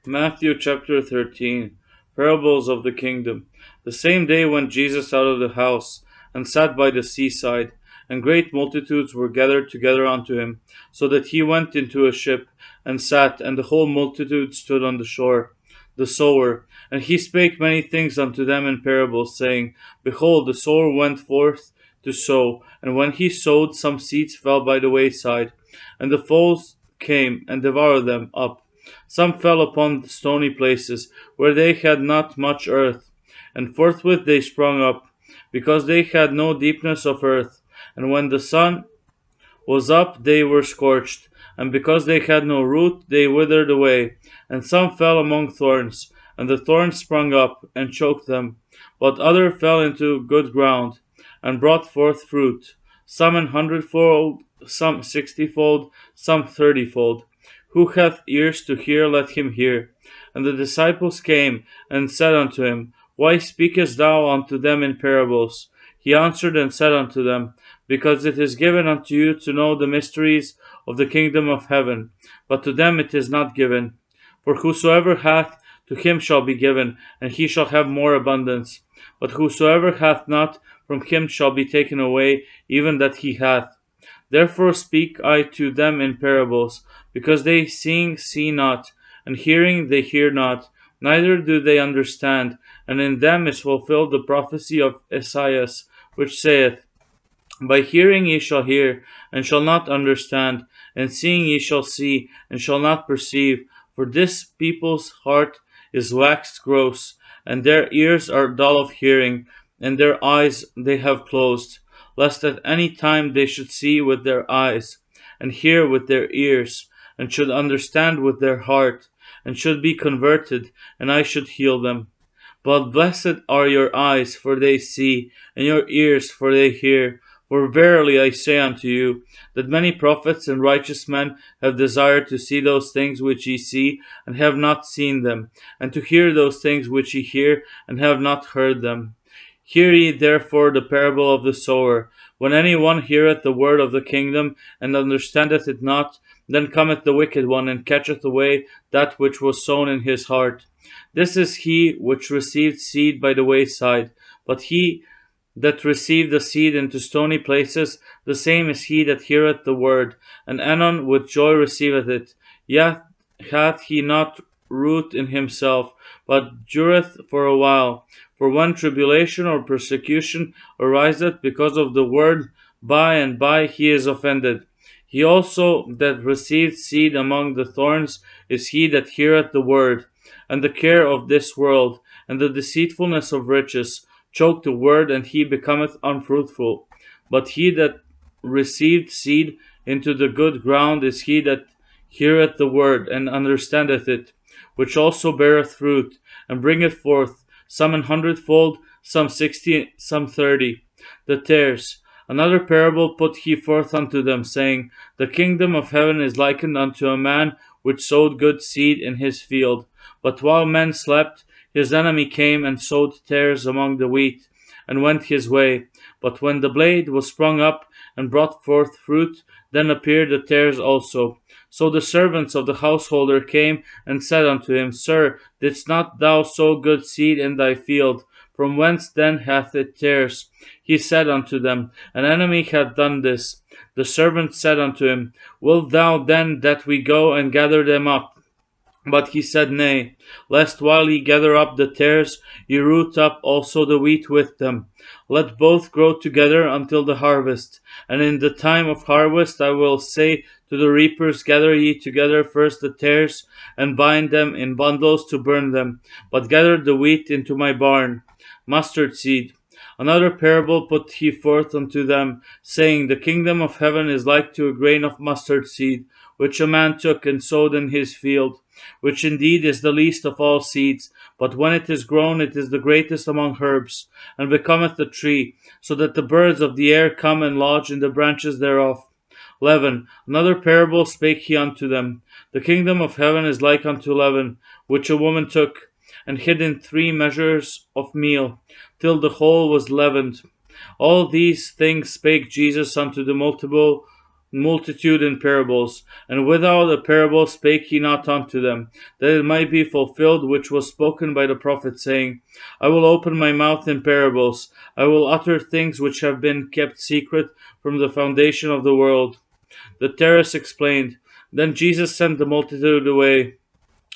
Matthew chapter 13. Parables of the Kingdom. The same day went Jesus out of the house, and sat by the seaside, and great multitudes were gathered together unto him, so that he went into a ship, and sat, and the whole multitude stood on the shore. The sower. And he spake many things unto them in parables, saying, Behold, the sower went forth to sow, and when he sowed, some seeds fell by the wayside, and the fowls came and devoured them up. Some fell upon stony places, where they had not much earth, and forthwith they sprung up, because they had no deepness of earth. And when the sun was up, they were scorched, and because they had no root, they withered away. And some fell among thorns, and the thorns sprung up, and choked them. But other fell into good ground, and brought forth fruit, some an hundredfold, some 60-fold, some 30-fold. Who hath ears to hear, let him hear. And the disciples came, and said unto him, Why speakest thou unto them in parables? He answered and said unto them, Because it is given unto you to know the mysteries of the kingdom of heaven, but to them it is not given. For whosoever hath, to him shall be given, and he shall have more abundance. But whosoever hath not, from him shall be taken away even that he hath. Therefore speak I to them in parables, because they seeing see not, and hearing they hear not, neither do they understand. And in them is fulfilled the prophecy of Esaias, which saith, By hearing ye shall hear, and shall not understand, and seeing ye shall see, and shall not perceive. For this people's heart is waxed gross, and their ears are dull of hearing, and their eyes they have closed, lest at any time they should see with their eyes, and hear with their ears, and should understand with their heart, and should be converted, and I should heal them. But blessed are your eyes, for they see, and your ears, for they hear. For verily I say unto you, that many prophets and righteous men have desired to see those things which ye see, and have not seen them, and to hear those things which ye hear, and have not heard them. Hear ye therefore the parable of the sower. When any one heareth the word of the kingdom, and understandeth it not, then cometh the wicked one, and catcheth away that which was sown in his heart. This is he which received seed by the wayside. But he that received the seed into stony places, the same is he that heareth the word, and anon with joy receiveth it. Yet hath he not root in himself, but dureth for a while. For when tribulation or persecution ariseth because of the word, by and by he is offended. He also that received seed among the thorns is he that heareth the word, and the care of this world, and the deceitfulness of riches, choke the word, and he becometh unfruitful. But he that received seed into the good ground is he that heareth the word, and understandeth it, which also beareth fruit, and bringeth forth, some an hundredfold, some 60, some 30. The tares. Another parable put he forth unto them, saying, The kingdom of heaven is likened unto a man which sowed good seed in his field. But while men slept, his enemy came and sowed tares among the wheat, and went his way. But when the blade was sprung up and brought forth fruit, then appeared the tares also. So the servants of the householder came and said unto him, Sir, didst not thou sow good seed in thy field? From whence then hath it tares? He said unto them, An enemy hath done this. The servants said unto him, Wilt thou then that we go and gather them up? But he said, Nay, lest while ye gather up the tares, ye root up also the wheat with them. Let both grow together until the harvest. And in the time of harvest I will say to the reapers, Gather ye together first the tares, and bind them in bundles to burn them, but gather the wheat into my barn. Mustard seed. Another parable put he forth unto them, saying, The kingdom of heaven is like to a grain of mustard seed, which a man took and sowed in his field, which indeed is the least of all seeds, but when it is grown, it is the greatest among herbs, and becometh a tree, so that the birds of the air come and lodge in the branches thereof. 11. Another parable spake he unto them. The kingdom of heaven is like unto leaven, which a woman took, and hid in 3 measures of meal, till the whole was leavened. All these things spake Jesus unto the multitude multitude in parables, and without a parable spake he not unto them, that it might be fulfilled which was spoken by the prophet, saying, I will open my mouth in parables, I will utter things which have been kept secret from the foundation of the world. The terrorist explained. Then Jesus sent the multitude away,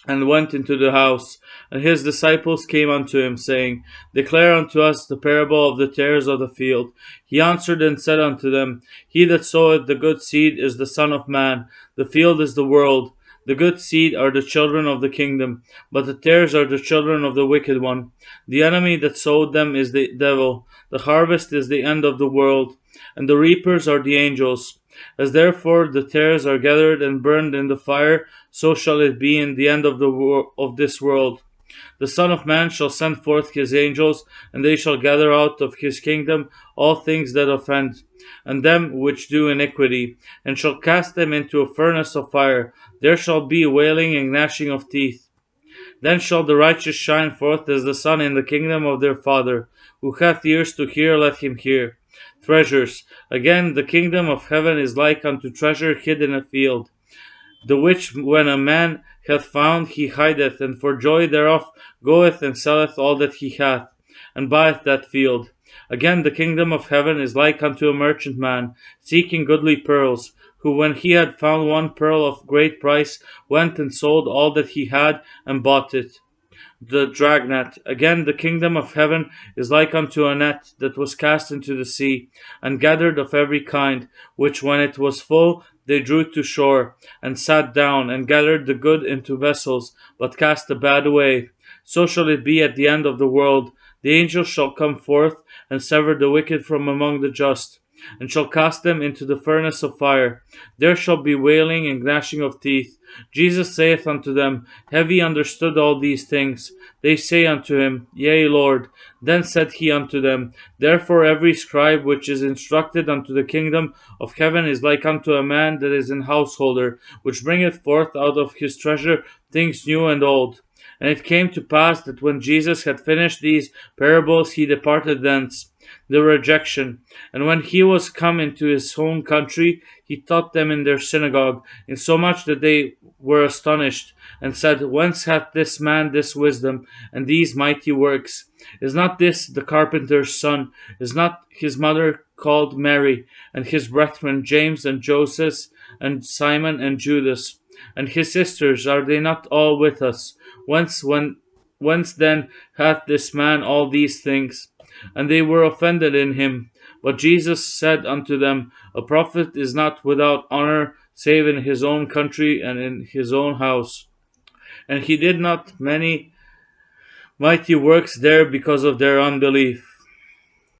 and went into the house. And his disciples came unto him, saying, Declare unto us the parable of the tares of the field. He answered and said unto them, He that soweth the good seed is the Son of Man. The field is the world. The good seed are the children of the kingdom, but the tares are the children of the wicked one. The enemy that sowed them is the devil. The harvest is the end of the world, and the reapers are the angels. As therefore the tares are gathered and burned in the fire, so shall it be in the end of of this world. The Son of Man shall send forth his angels, and they shall gather out of his kingdom all things that offend, and them which do iniquity, and shall cast them into a furnace of fire. There shall be wailing and gnashing of teeth. Then shall the righteous shine forth as the sun in the kingdom of their Father. Who hath ears to hear, let him hear. Treasures. Again, the kingdom of heaven is like unto treasure hid in a field, the which when a man hath found, he hideth, and for joy thereof goeth and selleth all that he hath, and buyeth that field. Again, the kingdom of heaven is like unto a merchant man, seeking goodly pearls, who when he had found one pearl of great price, went and sold all that he had, and bought it. The dragnet. Again, the kingdom of heaven is like unto a net that was cast into the sea, and gathered of every kind, which when it was full, they drew to shore, and sat down, and gathered the good into vessels, but cast the bad away. So shall it be at the end of the world. The angels shall come forth, and sever the wicked from among the just, and shall cast them into the furnace of fire. There shall be wailing and gnashing of teeth. Jesus saith unto them, Have ye understood all these things? They say unto him, Yea, Lord. Then said he unto them, Therefore every scribe which is instructed unto the kingdom of heaven is like unto a man that is an householder, which bringeth forth out of his treasure things new and old. And it came to pass that when Jesus had finished these parables, he departed thence. The rejection. And when he was come into his own country, he taught them in their synagogue, insomuch that they were astonished, and said, Whence hath this man this wisdom, and these mighty works? Is not this the carpenter's son? Is not his mother called Mary, and his brethren James and Joseph, and Simon and Judas? And his sisters, are they not all with us? Whence then hath this man all these things? And they were offended in him. But Jesus said unto them, A prophet is not without honor, save in his own country and in his own house. And he did not many mighty works there because of their unbelief.